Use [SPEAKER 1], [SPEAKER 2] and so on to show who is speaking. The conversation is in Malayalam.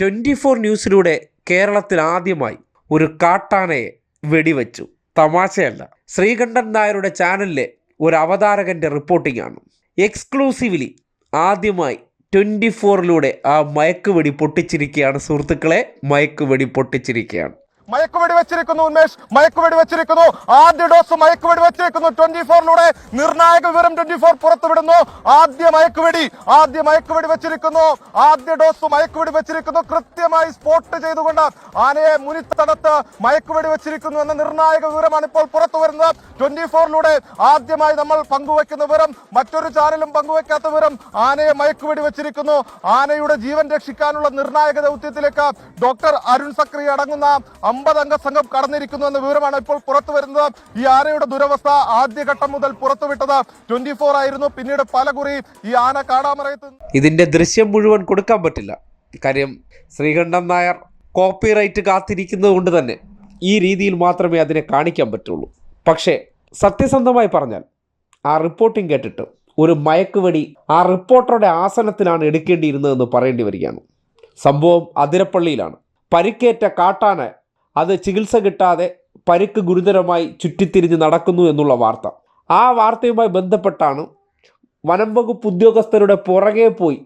[SPEAKER 1] 24 ന്യൂസിലൂടെ കേരളത്തിൽ ആദ്യമായി ഒരു കാട്ടാനയെ വെടിവെച്ചു. തമാശയല്ല. ശ്രീകണ്ഠൻ നായരുടെ ചാനലിലെ ഒരു അവതാരകൻ്റെ റിപ്പോർട്ടിംഗ് ആണ്. എക്സ്ക്ലൂസീവ്ലി ആദ്യമായി 24ലൂടെ ആ മയക്കുവെടി പൊട്ടിച്ചിരിക്കുകയാണ് സുഹൃത്തുക്കളെ. മയക്കുവെടി പൊട്ടിച്ചിരിക്കുകയാണ്.
[SPEAKER 2] മയക്കുവെടി വെച്ചിരിക്കുന്നു ഉന്മേഷ്, മയക്കുവെടി വെച്ചിരിക്കുന്നു. ആദ്യ ഡോസ് മയക്കുവെടി വെച്ചിരിക്കുന്നു. 24ലൂടെ നിർണായക വിവരം 24 പുറത്തുവിടുന്നു. ആദ്യ മയക്കുവെടി വെച്ചിരിക്കുന്നു. ആദ്യ ഡോസ് മയക്കുവെടി വെച്ചിരിക്കുന്നു. കൃത്യമായി സ്പോട്ട് ചെയ്തുകൊണ്ട് ആനയെ മുനിത്തടത്ത് മയക്കുവെടി വെച്ചിരിക്കുന്നു എന്ന നിർണായക വിവരമാണ് ഇപ്പോൾ പുറത്തു വരുന്നത്. 24ലൂടെ ആദ്യമായി നമ്മൾ പങ്കുവെക്കുന്ന വിവരം, മറ്റൊരു ചാനലും പങ്കുവെക്കാത്ത വിവരം, ആനയെ മയക്കുവെടി വെച്ചിരിക്കുന്നു. ആനയുടെ ജീവൻ രക്ഷിക്കാനുള്ള നിർണായക ദൗത്യത്തിലേക്ക് ഡോക്ടർ അരുൺ സക്രി അടങ്ങുന്ന 50 അംഗ സംഘം കടന്നിരിക്കുന്നു എന്ന വിവരമാണ് ഇപ്പോൾ പുറത്തു വരുന്നത്. ഈ ആനയുടെ ദുരവസ്ഥ ആദ്യഘട്ടം മുതൽ പുറത്തുവിട്ടത് 24 ആയിരുന്നു. പിന്നീട് പലകുറി ഈ ആന കാടാമറയത്ത്.
[SPEAKER 1] ഇതിന്റെ ദൃശ്യം മുഴുവൻ കൊടുക്കാൻ പറ്റില്ല. കാര്യം ശ്രീകണ്ഠൻ നായർ കോപ്പിറൈറ്റ് കാത്തിരിക്കുന്നത് കൊണ്ട് തന്നെ ഈ രീതിയിൽ മാത്രമേ അതിനെ കാണിക്കാൻ പറ്റുള്ളൂ. പക്ഷേ സത്യസന്ധമായി പറഞ്ഞാൽ ആ റിപ്പോർട്ടിംഗ് കേട്ടിട്ട് ഒരു മയക്കുവെടി ആ റിപ്പോർട്ടറുടെ ആസനത്തിലാണ് എടുക്കേണ്ടിയിരുന്നതെന്ന് പറയേണ്ടി വരികയാണ്. സംഭവം അതിരപ്പള്ളിയിലാണ്. പരിക്കേറ്റ കാട്ടാന അത് ചികിത്സ കിട്ടാതെ പരിക്ക് ഗുരുതരമായി ചുറ്റിത്തിരിഞ്ഞ് നടക്കുന്നു എന്നുള്ള വാർത്ത. ആ വാർത്തയുമായി ബന്ധപ്പെട്ടാണ് വനം വകുപ്പ് ഉദ്യോഗസ്ഥരുടെ പുറകെ പോയി